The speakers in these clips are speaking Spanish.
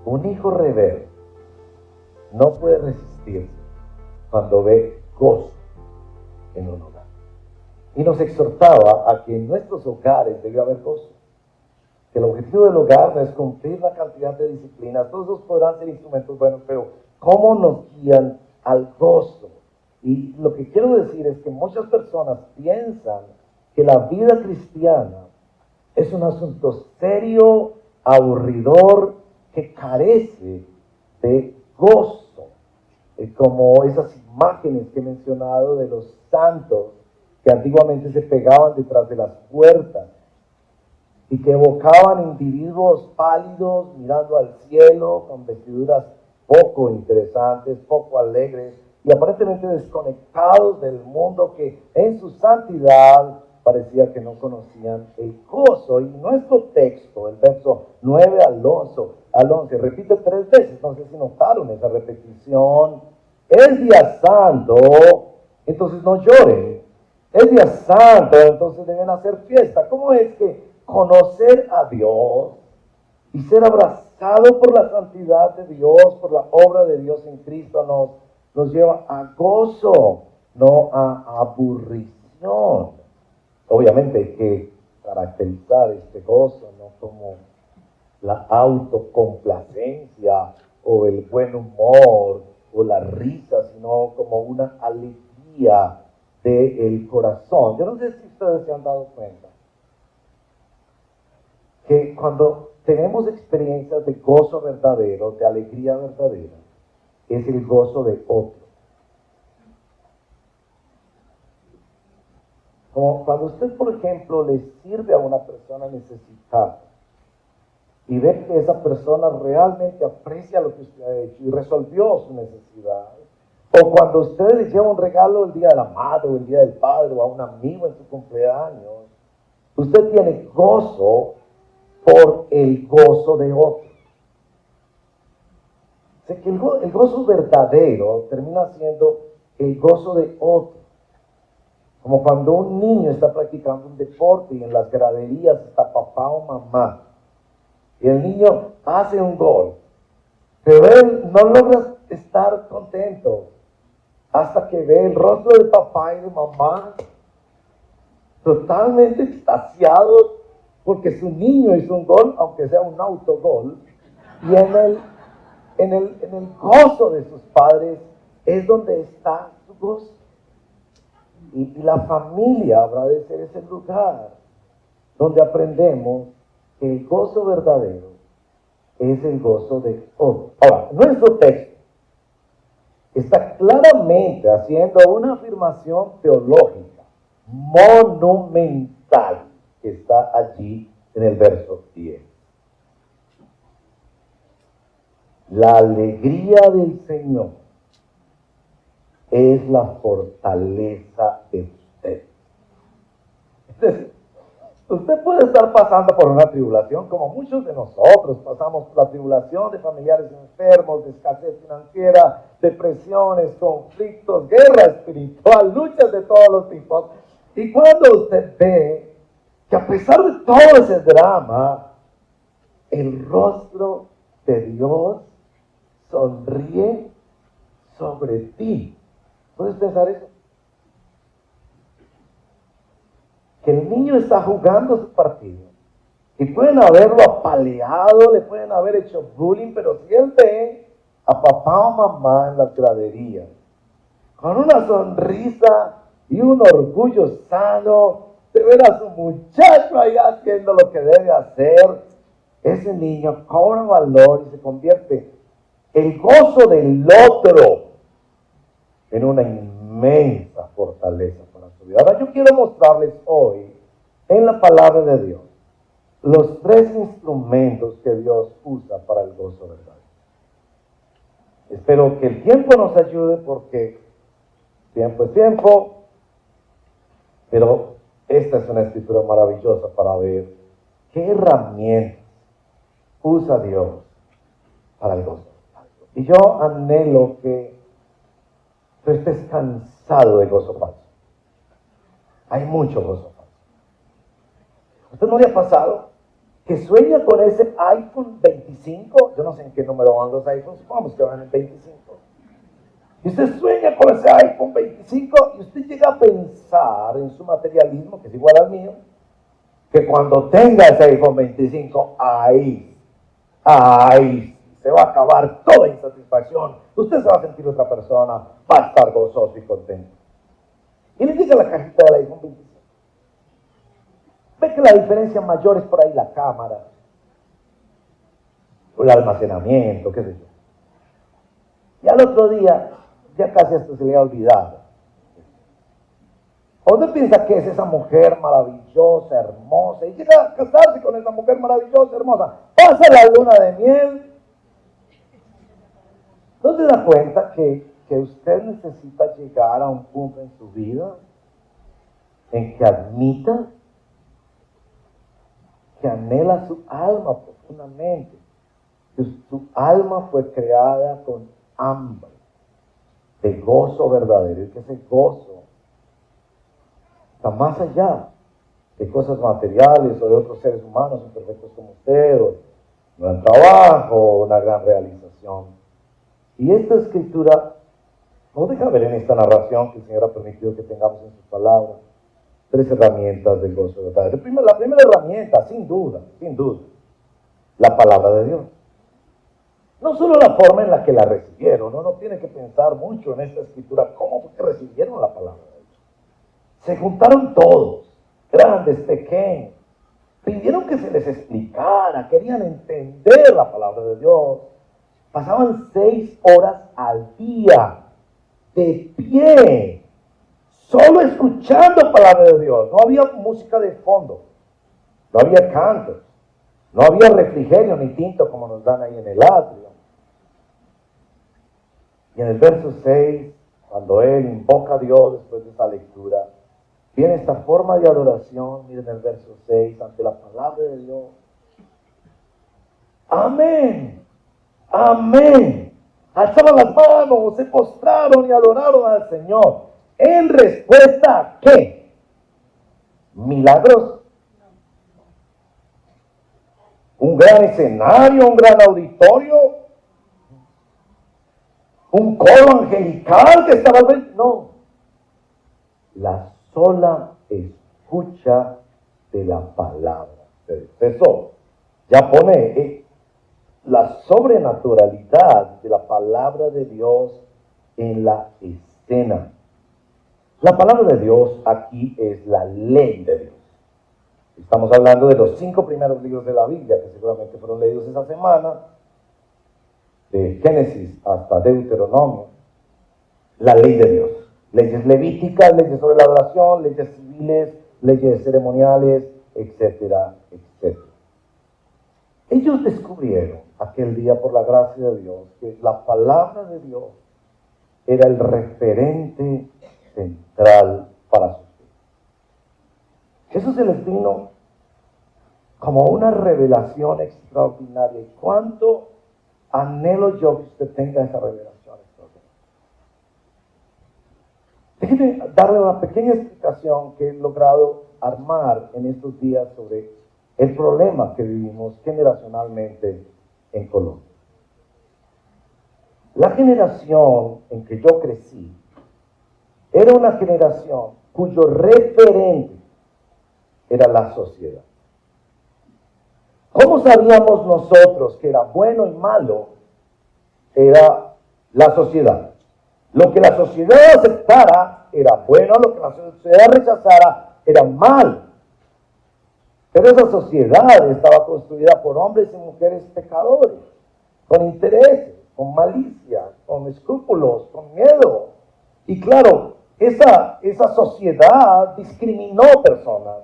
Un hijo rebelde no puede resistirse cuando ve gozo en un hogar. Y nos exhortaba a que en nuestros hogares debe haber gozo. Que el objetivo del hogar no es cumplir la cantidad de disciplinas. Todos esos podrán ser instrumentos buenos, pero ¿cómo nos guían al gozo? Y lo que quiero decir es que muchas personas piensan que la vida cristiana es un asunto serio, aburridor, que carece de gozo. Como esas imágenes que he mencionado de los santos que antiguamente se pegaban detrás de las puertas y que evocaban individuos pálidos mirando al cielo con vestiduras poco interesantes, poco alegres y aparentemente desconectados del mundo, que en su santidad parecía que no conocían el gozo. Y nuestro texto, el verso 9 al 11, repite 3 veces, no sé si notaron esa repetición. Es día santo, entonces no lloren. Es día santo, entonces deben hacer fiesta. ¿Cómo es que conocer a Dios y ser abrazado por la santidad de Dios, por la obra de Dios en Cristo, nos lleva a gozo, no a aburrición? Obviamente hay que caracterizar este gozo no como la autocomplacencia o el buen humor o la risa, sino como una alegría del corazón. Yo no sé si ustedes se han dado cuenta que cuando tenemos experiencias de gozo verdadero, de alegría verdadera, es el gozo de otro. Como cuando usted, por ejemplo, le sirve a una persona necesitada y ve que esa persona realmente aprecia lo que usted ha hecho y resolvió su necesidad. O cuando usted le lleva un regalo el día de la madre o el día del padre o a un amigo en su cumpleaños, usted tiene gozo por el gozo de otro. O sea que el gozo verdadero termina siendo el gozo de otro. Como cuando un niño está practicando un deporte y en las graderías está papá o mamá. Y el niño hace un gol, pero él no logra estar contento hasta que ve el rostro de papá y de mamá totalmente extasiados porque su niño hizo un gol, aunque sea un autogol. Y en el gozo de sus padres es donde está su gozo. Y la familia habrá de ser ese lugar donde aprendemos que el gozo verdadero es el gozo de otro. Ahora, nuestro texto está claramente haciendo una afirmación teológica monumental que está allí en el verso 10. La alegría del Señor es la fortaleza de usted. Entonces, usted puede estar pasando por una tribulación, como muchos de nosotros pasamos por la tribulación de familiares enfermos, de escasez financiera, depresiones, conflictos, guerra espiritual, luchas de todos los tipos. Y cuando usted ve que a pesar de todo ese drama, el rostro de Dios sonríe sobre ti. ¿Puedes pensar eso? Que el niño está jugando su partido y pueden haberlo apaleado, le pueden haber hecho bullying, pero si él ve a papá o mamá en las graderías con una sonrisa y un orgullo sano de ver a su muchacho ahí haciendo lo que debe hacer, ese niño cobra valor y se convierte el gozo del otro en una inmensa fortaleza para su vida. Ahora yo quiero mostrarles hoy en la palabra de Dios los 3 instrumentos que Dios usa para el gozo verdadero. Espero que el tiempo nos ayude, porque tiempo es tiempo, pero esta es una escritura maravillosa para ver qué herramientas usa Dios para el gozo. Y yo anhelo que tú estés cansado de gozo falso. Hay mucho gozo falso. ¿A usted no le ha pasado que sueña con ese iPhone 25, yo no sé en qué número van los iPhones, supongamos que van en el 25. Y usted sueña con ese iPhone 25 y usted llega a pensar en su materialismo, que es igual al mío, que cuando tenga ese iPhone 25, ahí se va a acabar toda insatisfacción. Usted se va a sentir otra persona, va a estar gozoso y contento. Y le llega la cajita del iPhone 25. Ve que la diferencia mayor es por ahí la cámara, o el almacenamiento, qué sé yo. Y al otro día, ya casi hasta se le ha olvidado. ¿O usted piensa que es esa mujer maravillosa, hermosa, y llega a casarse con esa mujer maravillosa, hermosa? Pasa la luna de miel. ¿No se da cuenta que usted necesita llegar a un punto en su vida en que admita que anhela su alma profundamente, que su alma fue creada con hambre de gozo verdadero, y que ese gozo está más allá de cosas materiales o de otros seres humanos imperfectos como usted, o un gran trabajo, o una gran realización? Y esta escritura nos deja ver en esta narración que el Señor ha permitido que tengamos en sus palabras 3 herramientas del gozo verdadero. La primera herramienta, sin duda, la palabra de Dios. No solo la forma en la que la recibieron, no tiene que pensar mucho en esta escritura, cómo fue que recibieron la palabra de Dios. Se juntaron todos, grandes, pequeños, pidieron que se les explicara, querían entender la palabra de Dios. Pasaban 6 horas al día, de pie, solo escuchando palabra de Dios. No había música de fondo, no había cantos, no había refrigerio ni tinto como nos dan ahí en el atrio. Y en el verso 6, cuando él invoca a Dios después de esa lectura, viene esta forma de adoración. Miren el verso 6, ante la palabra de Dios. Amén, amén. Alzaron las manos, se postraron y adoraron al Señor. ¿En respuesta a qué? ¿Milagros? ¿Un gran escenario, un gran auditorio? ¿Un coro angelical que estaba al? No. La sola escucha de la palabra. Eso ya pone la sobrenaturalidad de la palabra de Dios en la escena. La palabra de Dios aquí es la ley de Dios. Estamos hablando de los 5 primeros libros de la Biblia, que seguramente fueron leídos esa semana, de Génesis hasta Deuteronomio. La ley de Dios. Leyes levíticas, leyes sobre la adoración, leyes civiles, leyes ceremoniales, etcétera, etcétera. Ellos descubrieron aquel día, por la gracia de Dios, que la palabra de Dios era el referente central para sus vidas. Eso se les vino como una revelación extraordinaria. ¿Y cuánto anhelo yo que usted tenga esa revelación extraordinaria? Déjeme darle una pequeña explicación que he logrado armar en estos días sobre el problema que vivimos generacionalmente en Colombia. La generación en que yo crecí era una generación cuyo referente era la sociedad. ¿Cómo sabíamos nosotros que era bueno y malo? Era la sociedad. Lo que la sociedad aceptara era bueno, lo que la sociedad rechazara era mal. Pero esa sociedad estaba construida por hombres y mujeres pecadores, con intereses, con malicia, con escrúpulos, con miedo. Y claro, esa sociedad discriminó personas,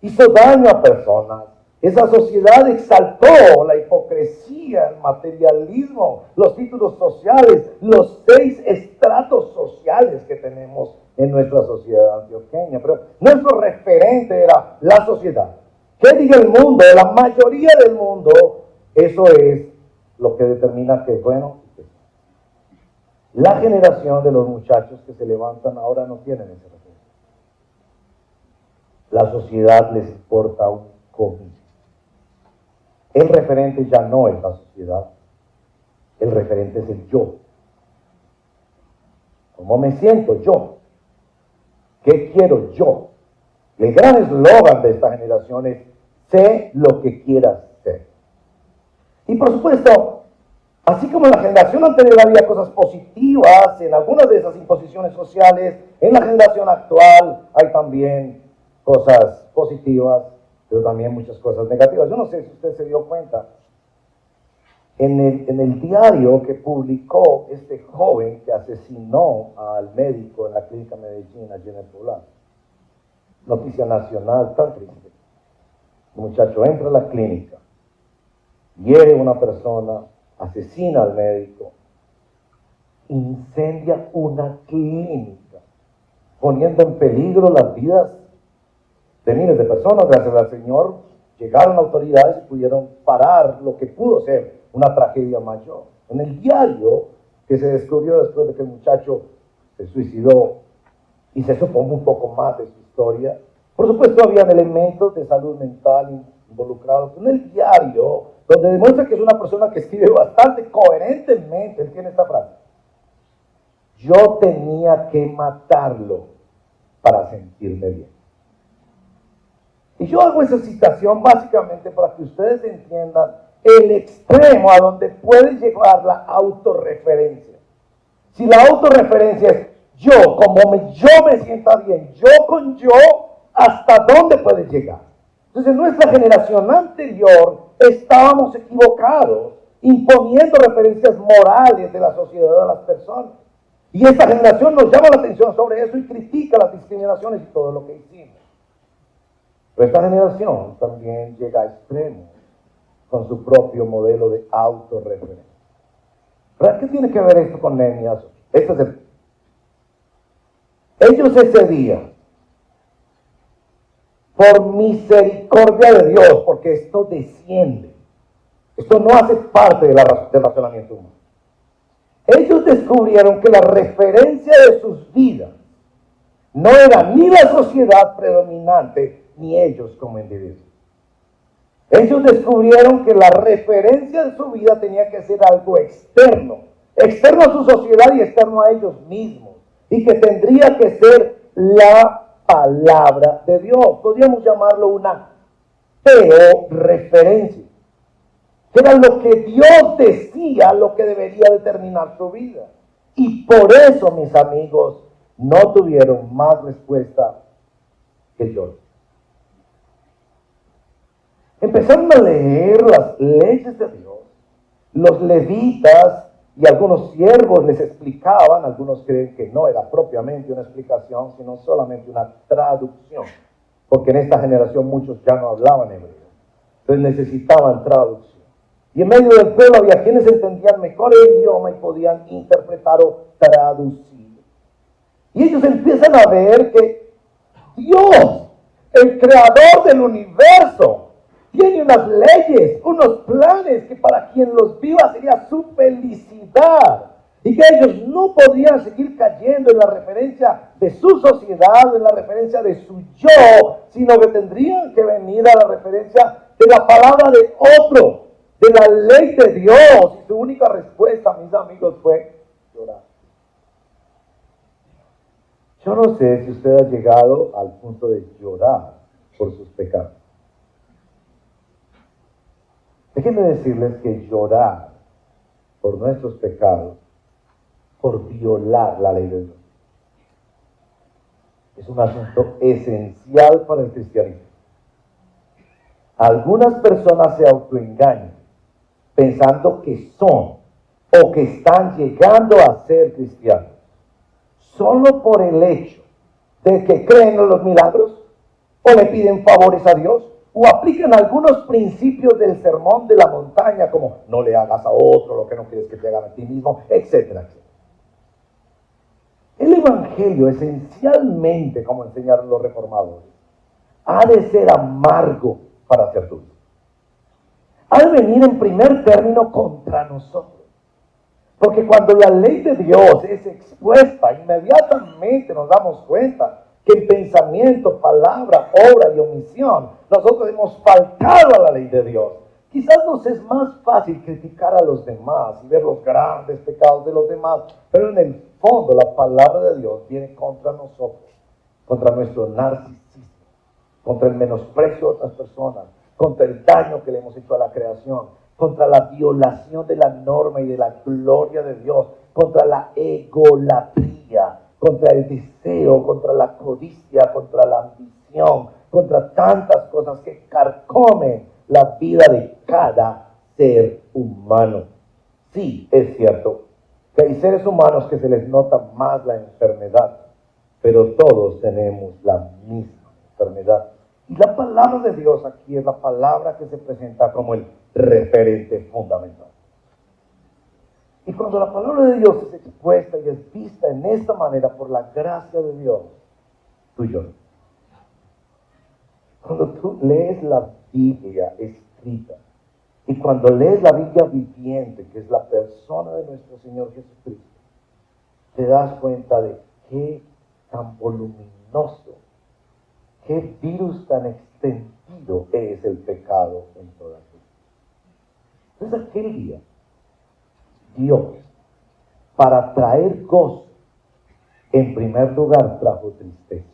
hizo daño a personas. Esa sociedad exaltó la hipocresía, el materialismo, los títulos sociales, los 6 estratos sociales que tenemos en nuestra sociedad antioqueña. Pero nuestro referente era la sociedad. ¿Qué diga el mundo? La mayoría del mundo, eso es lo que determina qué es bueno y qué es malo. La generación de los muchachos que se levantan ahora no tienen ese referente. La sociedad les importa un comino. El referente ya no es la sociedad, el referente es el yo. ¿Cómo me siento yo? ¿Qué quiero yo? El gran eslogan de esta generación es: sé lo que quieras ser. Y por supuesto, así como en la generación anterior había cosas positivas en algunas de esas imposiciones sociales, en la generación actual hay también cosas positivas, pero también muchas cosas negativas. Yo no sé si usted se dio cuenta. En el diario que publicó este joven que asesinó al médico en la clínica Medellín, allí en el Poblado, noticia nacional tan triste. El muchacho entra a la clínica, hiere a una persona, asesina al médico, incendia una clínica, poniendo en peligro las vidas de miles de personas. Gracias al Señor llegaron autoridades y pudieron parar lo que pudo ser una tragedia mayor. En el diario que se descubrió después de que el muchacho se suicidó y se supo un poco más de su historia, por supuesto habían elementos de salud mental involucrados. En el diario, donde demuestra que es una persona que escribe bastante coherentemente, él tiene esta frase: yo tenía que matarlo para sentirme bien. Y yo hago esa citación básicamente para que ustedes entiendan el extremo a donde puede llegar la autorreferencia. Si la autorreferencia es yo, yo me sienta bien, yo con yo, ¿hasta dónde puede llegar? Entonces, en nuestra generación anterior estábamos equivocados, imponiendo referencias morales de la sociedad a las personas. Y esta generación nos llama la atención sobre eso y critica las discriminaciones y todo lo que hicimos. Pero esta generación también llega a extremos con su propio modelo de autorreferencia. ¿Verdad? ¿Qué tiene que ver esto con Nehemías? Ellos ese día, por misericordia de Dios, porque esto desciende, esto no hace parte del razonamiento humano. Ellos descubrieron que la referencia de sus vidas no era ni la sociedad predominante, ni ellos como individuos. Ellos descubrieron que la referencia de su vida tenía que ser algo externo, externo a su sociedad y externo a ellos mismos, y que tendría que ser la palabra de Dios. Podríamos llamarlo una teorreferencia, que era lo que Dios decía, lo que debería determinar su vida. Y por eso, mis amigos, no tuvieron más respuesta que yo. Empezaron a leer las leyes de Dios. Los levitas y algunos siervos les explicaban. Algunos creen que no era propiamente una explicación, sino solamente una traducción, porque en esta generación muchos ya no hablaban hebreo, entonces necesitaban traducción. Y en medio del pueblo había quienes entendían mejor el idioma y podían interpretar o traducir. Y ellos empiezan a ver que Dios, el creador del universo, tiene unas leyes, unos planes que para quien los viva sería su felicidad. Y que ellos no podrían seguir cayendo en la referencia de su sociedad, en la referencia de su yo, sino que tendrían que venir a la referencia de la palabra de otro, de la ley de Dios. Y su única respuesta, mis amigos, fue llorar. Yo no sé si usted ha llegado al punto de llorar por sus pecados. Déjenme decirles que llorar por nuestros pecados, por violar la ley de Dios, es un asunto esencial para el cristianismo. Algunas personas se autoengañan pensando que son o que están llegando a ser cristianos solo por el hecho de que creen en los milagros o le piden favores a Dios o aplican algunos principios del sermón de la montaña, como no le hagas a otro lo que no quieres que te hagan a ti mismo, etcétera, etcétera. El evangelio, esencialmente, como enseñaron los reformadores, ha de ser amargo para ser dulce. Ha de venir en primer término contra nosotros. Porque cuando la ley de Dios es expuesta, inmediatamente nos damos cuenta que en pensamiento, palabra, obra y omisión, nosotros hemos faltado a la ley de Dios. Quizás nos es más fácil criticar a los demás y ver los grandes pecados de los demás, pero en el fondo la palabra de Dios viene contra nosotros, contra nuestro narcisismo, contra el menosprecio de otras personas, contra el daño que le hemos hecho a la creación, contra la violación de la norma y de la gloria de Dios, contra la egolatría, contra el deseo, contra la codicia, contra la ambición, contra tantas cosas que carcomen la vida de cada ser humano. Sí, es cierto que hay seres humanos que se les nota más la enfermedad, pero todos tenemos la misma enfermedad. Y la palabra de Dios aquí es la palabra que se presenta como el referente fundamental. Y cuando la palabra de Dios es expuesta y es vista en esta manera por la gracia de Dios, tú lloras. Cuando tú lees la Biblia escrita y cuando lees la Biblia viviente, que es la persona de nuestro Señor Jesucristo, te das cuenta de qué tan voluminoso, qué virus tan extendido es el pecado en toda vida. Entonces aquel día, Dios, para traer gozo, en primer lugar trajo tristeza.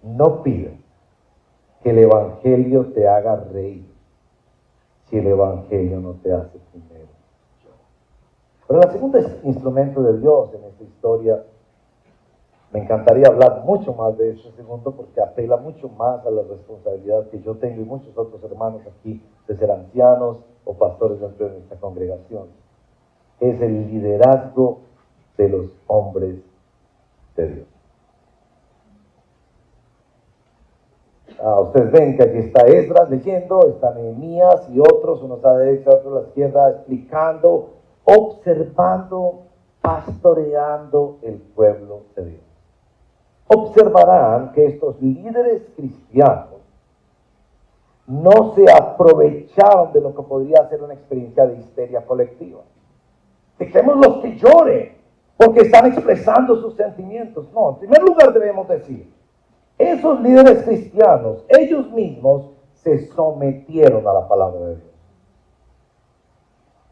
No pidas que el Evangelio te haga reír si el Evangelio no te hace primero llorar. Pero el segundo instrumento de Dios en esta historia, me encantaría hablar mucho más de este segundo porque apela mucho más a la responsabilidad que yo tengo y muchos otros hermanos aquí de ser ancianos o pastores dentro de nuestra congregación. Es el liderazgo de los hombres de Dios. Ustedes ven que aquí está Esdras leyendo, está Nehemías y otros, unos a la derecha, otros a la izquierda, explicando, observando, pastoreando el pueblo de Dios. Observarán que estos líderes cristianos no se aprovecharon de lo que podría ser una experiencia de histeria colectiva. Dejémoslos que lloren porque están expresando sus sentimientos. No, en primer lugar debemos decir, esos líderes cristianos, ellos mismos se sometieron a la palabra de Dios.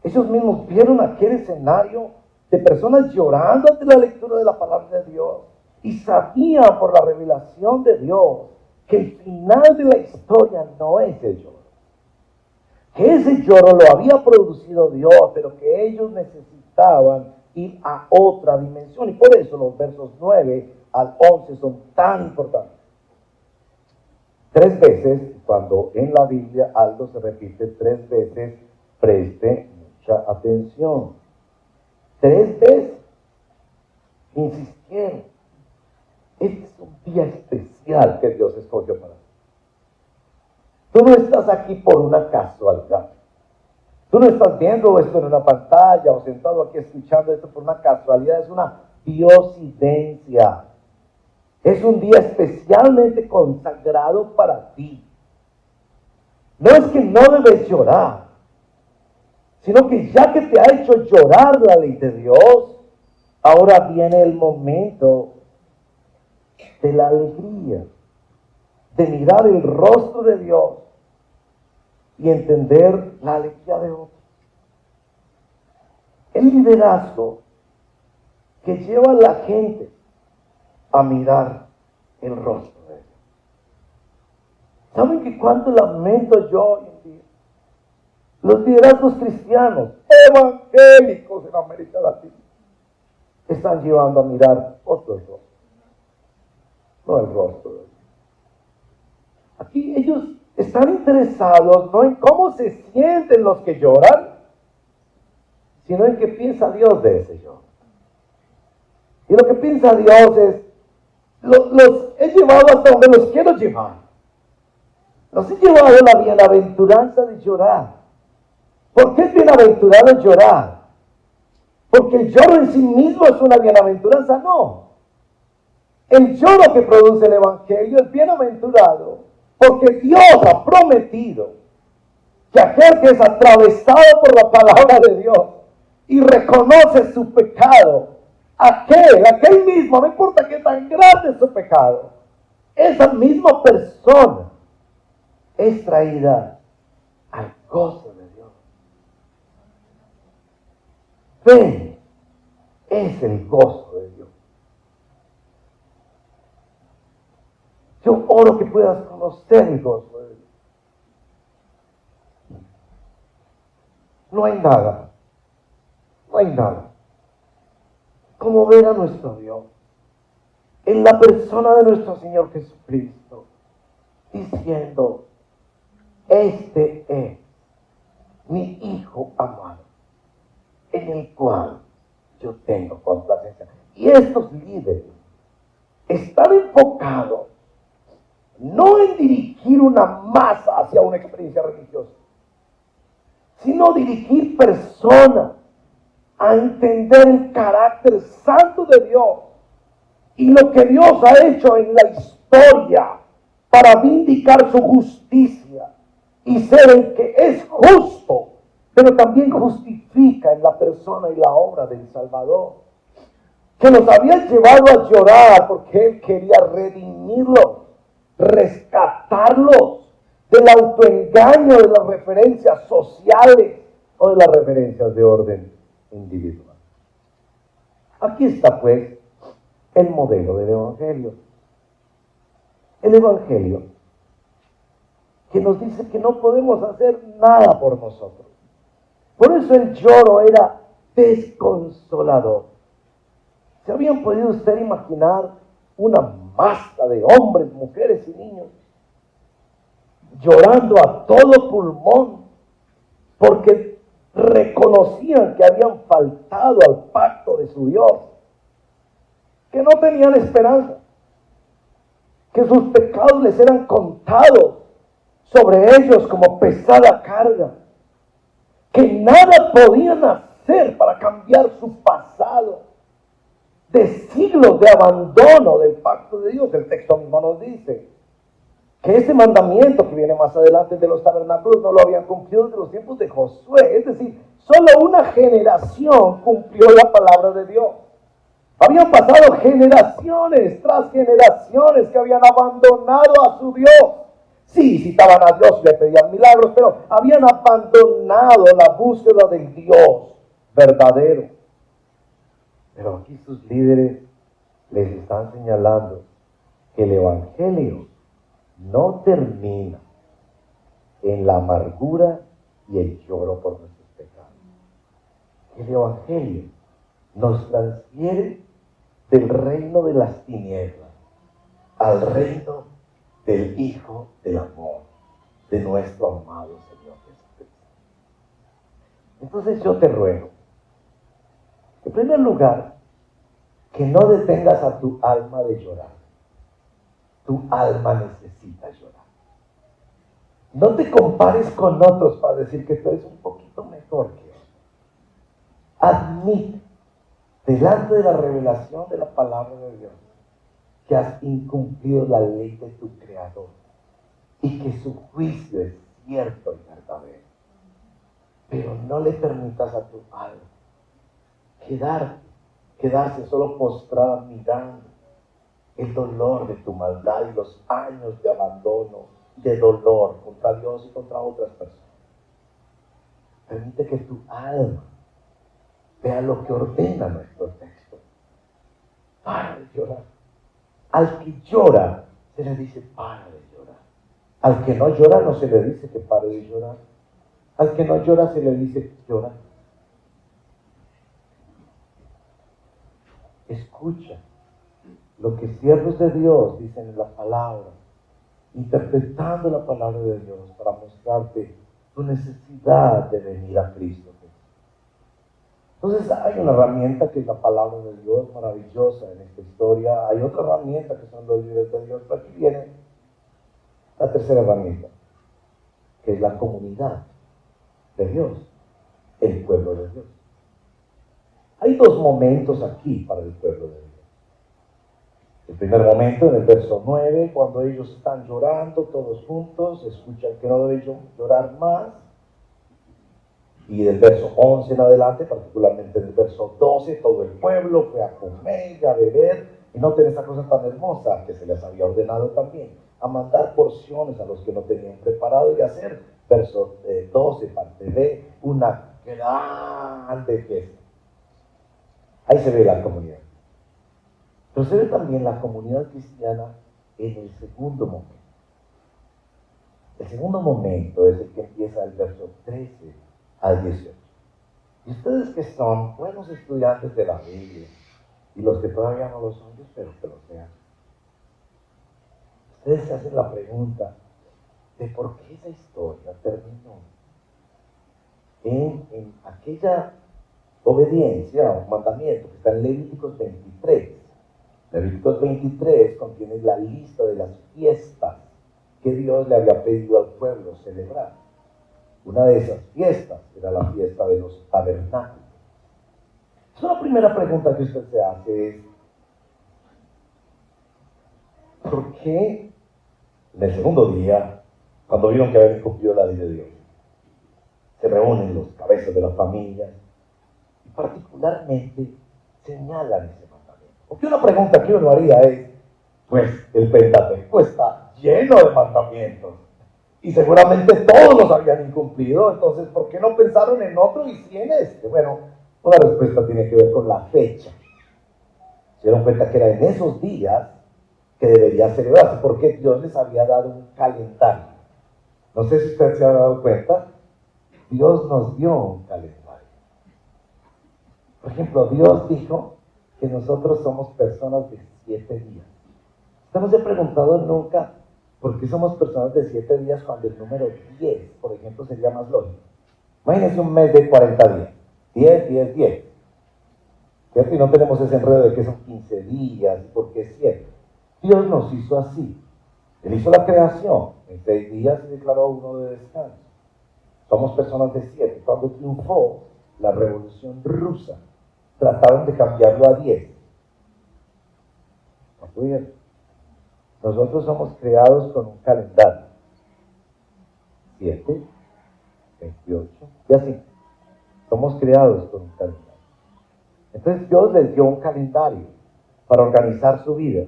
Ellos mismos vieron aquel escenario de personas llorando ante la lectura de la palabra de Dios y sabían por la revelación de Dios que el final de la historia no es el lloro. Que ese lloro lo había producido Dios, pero que ellos necesitaban ir a otra dimensión. Y por eso los versos 9 al 11 son tan importantes. 3 veces, cuando en la Biblia algo se repite 3 veces, preste mucha atención. 3 veces insistieron. Este es un día especial que Dios escogió para ti. Tú no estás aquí por una casualidad. Tú no estás viendo esto en una pantalla o sentado aquí escuchando esto por una casualidad. Es una diosidencia. Es un día especialmente consagrado para ti. No es que no debes llorar, sino que ya que te ha hecho llorar la ley de Dios, ahora viene el momento de la alegría, de mirar el rostro de Dios y entender la alegría de otros. El liderazgo que lleva a la gente a mirar el rostro de Dios. ¿Saben que cuánto lamento yo hoy en día? Los liderazgos cristianos, evangélicos en América Latina, están llevando a mirar otros rostros, no el rostro de Dios. Aquí ellos están interesados no en cómo se sienten los que lloran, sino en qué piensa Dios de ese lloro. Y lo que piensa Dios es, los he llevado hasta donde los quiero llevar. Los he llevado a la bienaventuranza de llorar. ¿Por qué es bienaventurado llorar? Porque el lloro en sí mismo es una bienaventuranza, no. El lloro que produce el Evangelio es bienaventurado porque Dios ha prometido que aquel que es atravesado por la palabra de Dios y reconoce su pecado, aquel mismo, no importa qué tan grande es su pecado, esa misma persona es traída al gozo de Dios. Fe es el gozo de Dios. Yo oro que puedas conocer el gozo de Dios. No hay nada como ver a nuestro Dios en la persona de nuestro Señor Jesucristo, diciendo: este es mi Hijo amado, en el cual yo tengo complacencia. Y estos líderes están enfocados no en dirigir una masa hacia una experiencia religiosa, sino dirigir personas a entender el carácter santo de Dios y lo que Dios ha hecho en la historia para vindicar su justicia y ser el que es justo, pero también justifica en la persona y la obra del Salvador, que los había llevado a llorar porque Él quería redimirlos, rescatarlos del autoengaño de las referencias sociales o de las referencias de orden individual. Aquí está pues el modelo del Evangelio. El Evangelio que nos dice que no podemos hacer nada por nosotros. Por eso el lloro era desconsolador. ¿Se habían podido usted imaginar una masa de hombres, mujeres y niños llorando a todo pulmón porque reconocían que habían faltado al pacto de su Dios, que no tenían esperanza, que sus pecados les eran contados sobre ellos como pesada carga, que nada podían hacer para cambiar su pasado de siglos de abandono del pacto de Dios? El texto mismo nos dice que ese mandamiento que viene más adelante de los tabernáculos no lo habían cumplido desde los tiempos de Josué. Es decir, solo una generación cumplió la palabra de Dios. Habían pasado generaciones tras generaciones que habían abandonado a su Dios. Sí, citaban a Dios y le pedían milagros, pero habían abandonado la búsqueda del Dios verdadero. Pero aquí sus líderes les están señalando que el Evangelio no termina en la amargura y el lloro por nuestros pecados. El Evangelio nos transfiere del reino de las tinieblas al reino del Hijo del amor, de nuestro amado Señor Jesucristo. Entonces yo te ruego, en primer lugar, que no detengas a tu alma de llorar. Tu alma necesita llorar. No te compares con otros para decir que tú eres un poquito mejor que ellos. Admite, delante de la revelación de la palabra de Dios, que has incumplido la ley de tu Creador y que su juicio es cierto y verdadero. Pero no le permitas a tu alma quedarse solo postrada mirando el dolor de tu maldad y los años de abandono, de dolor contra Dios y contra otras personas. Permite que tu alma vea lo que ordena nuestro texto. Para de llorar. Al que llora se le dice para de llorar. Al que no llora no se le dice que pare de llorar. Al que no llora se le dice llora. Escucha lo que siervos de Dios dicen en la palabra, interpretando la palabra de Dios para mostrarte tu necesidad de venir a Cristo. Entonces hay una herramienta que es la palabra de Dios, maravillosa en esta historia. Hay otra herramienta que son los libros de Dios. Pero aquí viene la tercera herramienta, que es la comunidad de Dios, el pueblo de Dios. Hay dos momentos aquí para el pueblo de Dios. El primer momento, en el verso 9, cuando ellos están llorando todos juntos, escuchan que no deben llorar más. Y del verso 11 en adelante, particularmente en el verso 12, todo el pueblo fue a comer y a beber. Y noten esta cosa tan hermosa que se les había ordenado también. a mandar porciones a los que no tenían preparado y hacer, verso 12, parte B, una grande fiesta. Ahí se ve la comunidad. Pero se ve también la comunidad cristiana en el segundo momento. El segundo momento es el que empieza del verso 13 al 18. Y ustedes que son buenos estudiantes de la Biblia, y los que todavía no lo son, yo espero que lo sean, ustedes se hacen la pregunta de por qué esa historia terminó en aquella obediencia o mandamiento que está en Levíticos 23. Levíticos 23 contiene la lista de las fiestas que Dios le había pedido al pueblo celebrar. Una de esas fiestas era la fiesta de los tabernáculos. Entonces, la primera pregunta que usted se hace es, ¿por qué en el segundo día, cuando vieron que habían cumplido la ley de Dios, se reúnen los cabezas de las familias y particularmente señalan ese mandamiento? Porque una pregunta que uno haría es, pues el Pentateuco está lleno de mandamientos y seguramente todos los habían incumplido, entonces ¿por qué no pensaron en otro y sí en este? Bueno, una respuesta tiene que ver con la fecha. Se dieron cuenta que era en esos días que debería celebrarse, porque Dios les había dado un calendario. No sé si usted se ha dado cuenta, Dios nos dio un calendario. Por ejemplo, Dios dijo que nosotros somos personas de 7 días. ¿Usted no se ha preguntado nunca por qué somos personas de 7 días cuando el número 10, por ejemplo, sería más lógico? Imagínense un mes de 40 días. 10, 10, 10. ¿Cierto? Y no tenemos ese enredo de que son 15 días, porque es 7. Dios nos hizo así. Él hizo la creación. En 6 días se declaró uno de descanso. Somos personas de 7. Cuando triunfó la revolución rusa, trataron de cambiarlo a 10. ¿No pudieron? Nosotros somos creados con un calendario. 7, 28, y así. Somos creados con un calendario. Entonces Dios les dio un calendario para organizar su vida,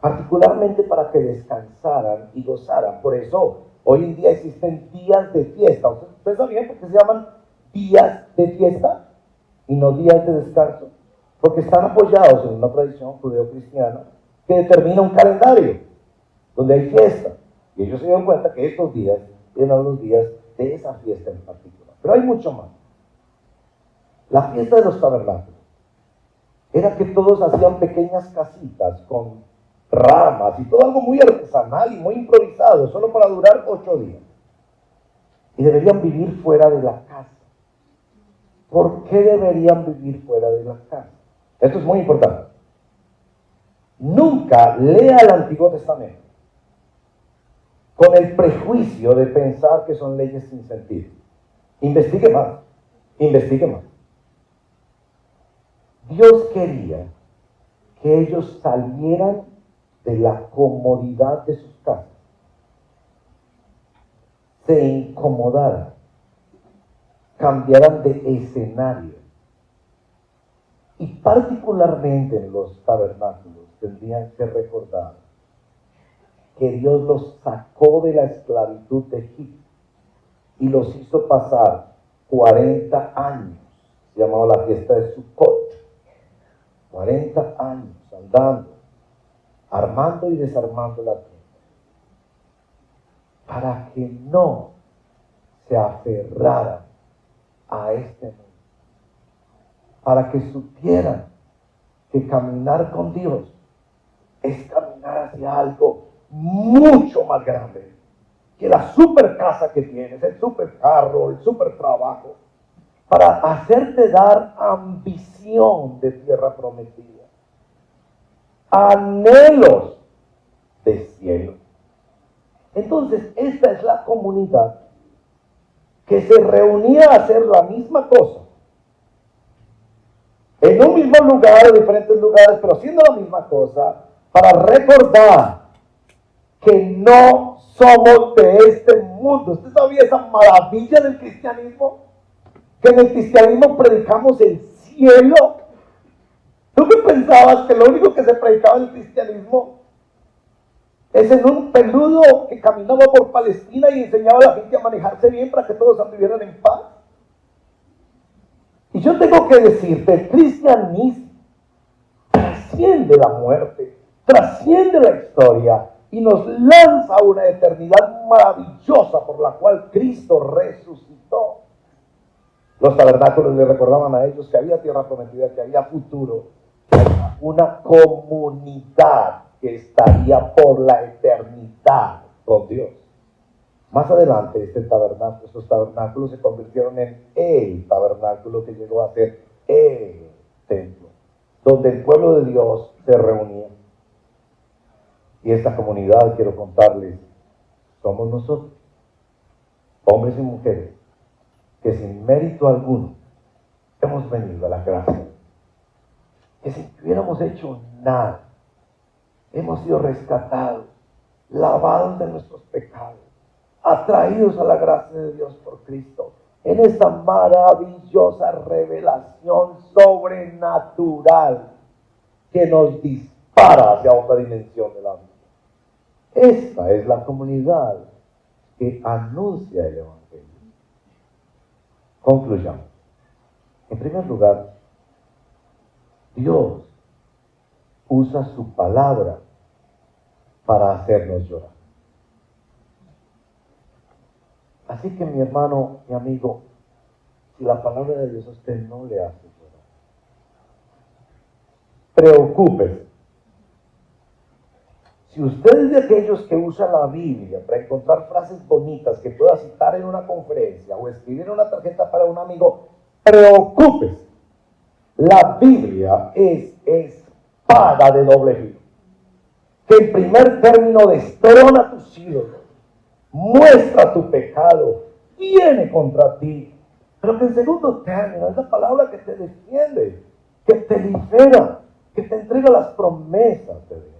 particularmente para que descansaran y gozaran. Por eso, hoy en día existen días de fiesta. ¿Ustedes saben por qué se llaman días de fiesta y no días de descanso? Porque están apoyados en una tradición judeo-cristiana que determina un calendario donde hay fiesta. Y ellos se dieron cuenta que estos días eran los días de esa fiesta en particular. Pero hay mucho más. La fiesta de los tabernáculos era que todos hacían pequeñas casitas con ramas y todo algo muy artesanal y muy improvisado, solo para durar 8 días. Y deberían vivir fuera de la casa. ¿Por qué deberían vivir fuera de la casa? Esto es muy importante. Nunca lea el Antiguo Testamento con el prejuicio de pensar que son leyes sin sentido. Investigue más. Investigue más. Dios quería que ellos salieran de la comodidad de sus casas, se incomodaran, cambiaran de escenario. Y particularmente en los tabernáculos tendrían que recordar que Dios los sacó de la esclavitud de Egipto y los hizo pasar 40 años. Se llamaba la fiesta de Sukkot. 40 años andando, armando y desarmando la tierra, para que no se aferraran a este mundo, para que supieran que caminar con Dios es caminar hacia algo mucho más grande que la super casa que tienes, el super carro, el super trabajo, para hacerte dar ambición de tierra prometida, anhelos de cielo. Entonces, esta es la comunidad que se reunía a hacer la misma cosa, en un mismo lugar, en diferentes lugares, pero haciendo la misma cosa, para recordar que no somos de este mundo. ¿Usted sabía esa maravilla del cristianismo? Que en el cristianismo predicamos el cielo. ¿Tú qué pensabas? Que lo único que se predicaba en el cristianismo Es en un peludo que caminaba por Palestina y enseñaba a la gente a manejarse bien para que todos anduvieran en paz. Y yo tengo que decirte, el cristianismo trasciende la muerte, trasciende la historia y nos lanza a una eternidad maravillosa por la cual Cristo resucitó. Los tabernáculos le recordaban a ellos que había tierra prometida, que había futuro, una comunidad que estaría por la eternidad con Dios. Más adelante estos tabernáculos se convirtieron en el tabernáculo que llegó a ser el templo, donde el pueblo de Dios se reunía. Y esta comunidad, quiero contarles, somos nosotros, hombres y mujeres, que sin mérito alguno hemos venido a la gracia, que si no hubiéramos hecho nada, hemos sido rescatados, lavados de nuestros pecados, atraídos a la gracia de Dios por Cristo, en esta maravillosa revelación sobrenatural que nos dispara hacia otra dimensión de la vida. Esta es la comunidad que anuncia el Evangelio. Concluyamos. En primer lugar, Dios usa su palabra para hacernos llorar. Así que mi hermano, mi amigo, si la palabra de Dios a usted no le hace llorar, preocúpese. Si usted es de aquellos que usan la Biblia para encontrar frases bonitas que pueda citar en una conferencia o escribir en una tarjeta para un amigo, preocúpese. La Biblia es espada de doble filo, que en primer término destrona tus ídolos, muestra tu pecado, viene contra ti, pero que en segundo término es la palabra que te defiende, que te libera, que te entrega las promesas de Dios.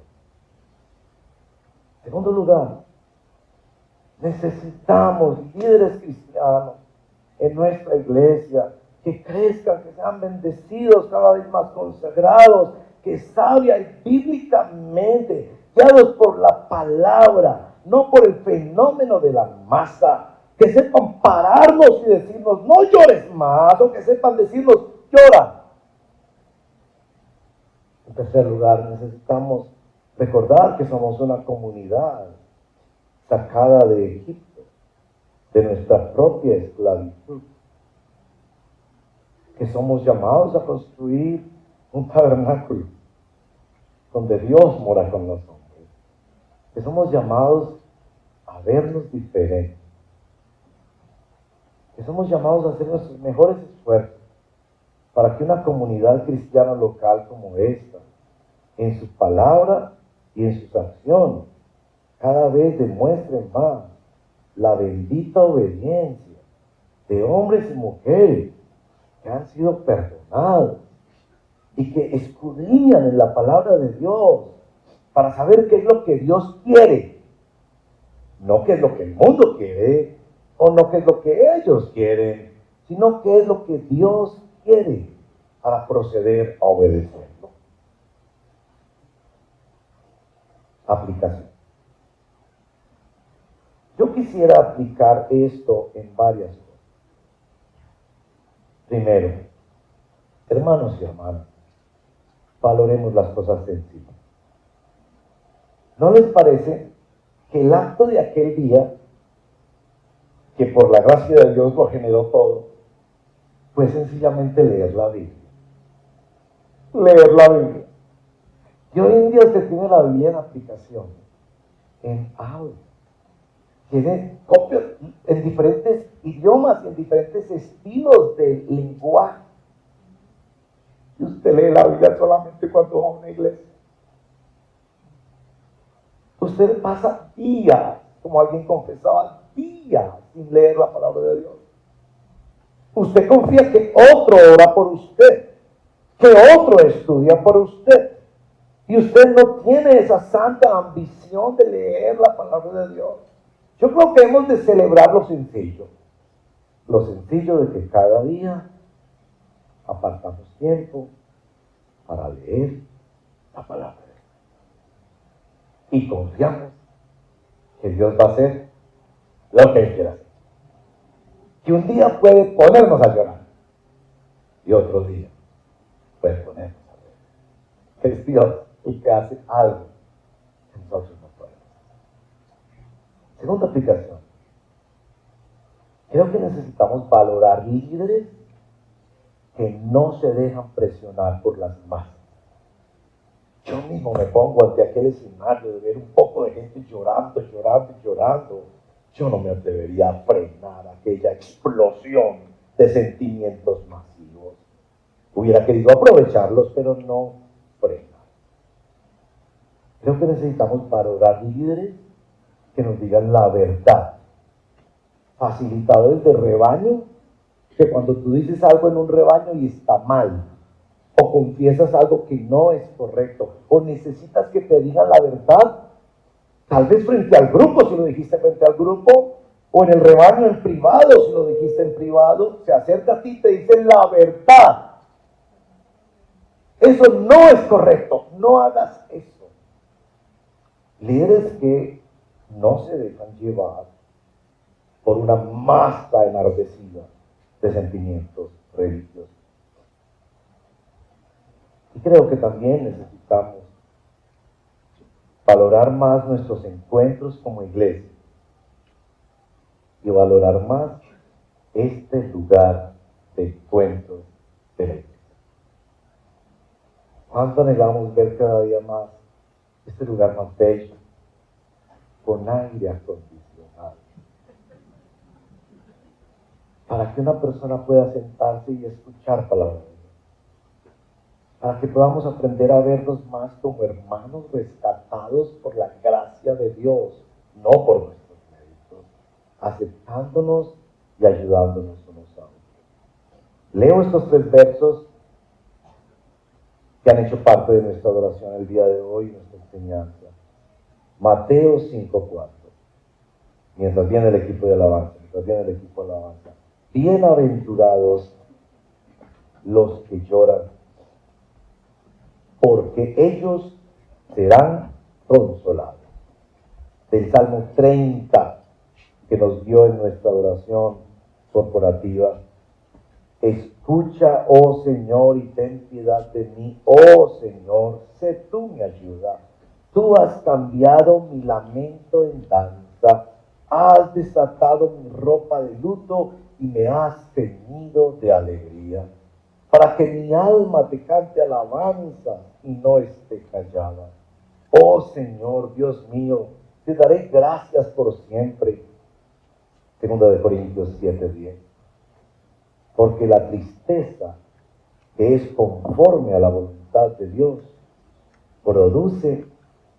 En segundo lugar, necesitamos líderes cristianos en nuestra iglesia que crezcan, que sean bendecidos, cada vez más consagrados, que sabia y bíblicamente, guiados por la palabra, no por el fenómeno de la masa, que sepan pararnos y decirnos, no llores más, o que sepan decirnos, llora. En tercer lugar, necesitamos recordar que somos una comunidad sacada de Egipto, de nuestra propia esclavitud, que somos llamados a construir un tabernáculo donde Dios mora con los hombres, que somos llamados a vernos diferentes, que somos llamados a hacer nuestros mejores esfuerzos para que una comunidad cristiana local como esta, en su palabra y en sus acciones, cada vez demuestre más la bendita obediencia de hombres y mujeres que han sido perdonados y que escudriñan en la palabra de Dios para saber qué es lo que Dios quiere, no qué es lo que el mundo quiere o no qué es lo que ellos quieren, sino qué es lo que Dios quiere para proceder a obedecerlo. Aplicación. Yo quisiera aplicar esto en varias cosas. Primero, hermanos y hermanas, valoremos las cosas sencillas. ¿No les parece que el acto de aquel día, que por la gracia de Dios lo generó todo, fue sencillamente leer la Biblia? Leer la Biblia. Y hoy en día usted tiene la Biblia en aplicación, en audio. Tiene copias en diferentes idiomas y en diferentes estilos de lenguaje. Y usted lee la Biblia solamente cuando va a una iglesia. Usted pasa días, como alguien confesaba, días sin leer la palabra de Dios. Usted confía que otro ora por usted, que otro estudia por usted. Y usted no tiene esa santa ambición de leer la palabra de Dios. Yo creo que hemos de celebrar lo sencillo de que cada día apartamos tiempo para leer la palabra de Dios. Y confiamos que Dios va a hacer lo que Él quiera hacer. Que un día puede ponernos a llorar y otro día puede ponernos a ver que es Dios el que hace algo que nosotros no podemos. Segunda aplicación. Creo que necesitamos valorar líderes que no se dejan presionar por las masas. Yo mismo me pongo ante aquel escenario de ver un poco de gente llorando. Yo no me atrevería a frenar aquella explosión de sentimientos masivos. Hubiera querido aprovecharlos, pero no frenar. Creo que necesitamos valorar líderes que nos digan la verdad. Facilitadores de rebaño, que cuando tú dices algo en un rebaño y está mal, o confiesas algo que no es correcto, o necesitas que te digan la verdad, tal vez frente al grupo, si lo dijiste frente al grupo, o en el rebaño en privado, si lo dijiste en privado, se acerca a ti y te dice la verdad. Eso no es correcto, no hagas eso. Líderes que no se dejan llevar por una masa enardecida de sentimientos religiosos. Y creo que también necesitamos valorar más nuestros encuentros como iglesia y valorar más este lugar de encuentros de la iglesia. ¿Cuánto anhelamos ver cada día más este lugar más bello, con aire acondicionado, para que una persona pueda sentarse y escuchar palabras de Dios, para que podamos aprender a vernos más como hermanos rescatados por la gracia de Dios, no por nuestros méritos, aceptándonos y ayudándonos unos a otros? Leo estos 3 versos que han hecho parte de nuestra adoración el día de hoy, nuestra enseñanza. Mateo 5:4. Mientras viene el equipo de alabanza. Bienaventurados los que lloran, porque ellos serán consolados. Del Salmo 30, que nos dio en nuestra adoración corporativa. Escucha, oh Señor, y ten piedad de mí. Oh Señor, sé tú mi ayuda. Tú has cambiado mi lamento en danza. Has desatado mi ropa de luto y me has ceñido de alegría. Para que mi alma te cante alabanza y no esté callada. Oh Señor, Dios mío, te daré gracias por siempre. 2 Corintios 7:10. Porque la tristeza, que es conforme a la voluntad de Dios, produce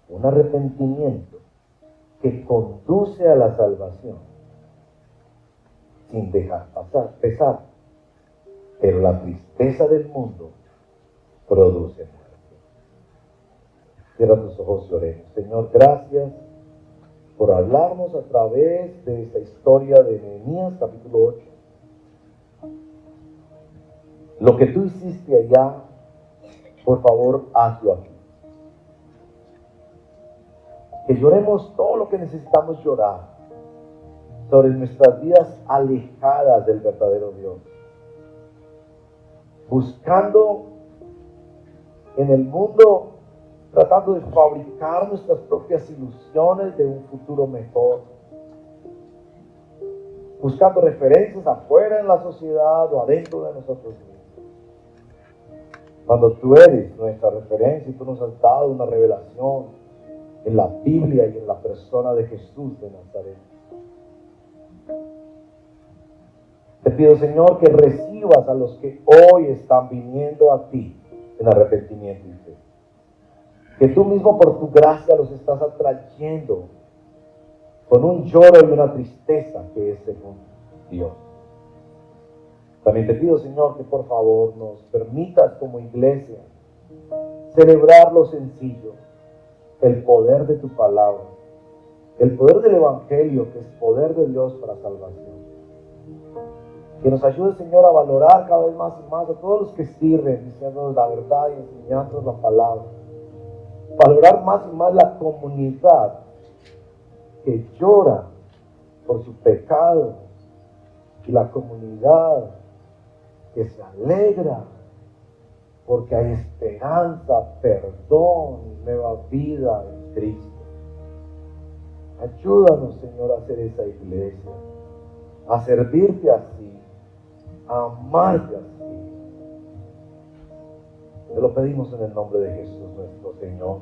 un arrepentimiento que conduce a la salvación, sin dejar pesar. Pero la tristeza del mundo produce muerte. Cierra tus ojos y oremos. Señor, gracias por hablarnos a través de esta historia de Nehemías, capítulo 8. Lo que tú hiciste allá, por favor, hazlo aquí. Que lloremos todo lo que necesitamos llorar sobre nuestras vidas alejadas del verdadero Dios, buscando en el mundo, tratando de fabricar nuestras propias ilusiones de un futuro mejor, buscando referencias afuera en la sociedad o adentro de nosotros mismos. Cuando tú eres nuestra referencia y tú nos has dado una revelación en la Biblia y en la persona de Jesús de Nazaret. Te pido, Señor, que recibas a los que hoy están viniendo a ti en arrepentimiento y fe. Que tú mismo por tu gracia los estás atrayendo con un lloro y una tristeza que es según Dios. También te pido, Señor, que por favor nos permitas como iglesia celebrar lo sencillo, el poder de tu palabra, el poder del Evangelio, que es poder de Dios para salvación. Que nos ayude, Señor, a valorar cada vez más y más a todos los que sirven, diciéndonos la verdad y enseñándonos la palabra. Valorar más y más la comunidad que llora por su pecado y la comunidad que se alegra porque hay esperanza, perdón y nueva vida en Cristo. Ayúdanos, Señor, a ser esa iglesia, a servirte así, a amarte así. Te lo pedimos en el nombre de Jesús nuestro Señor.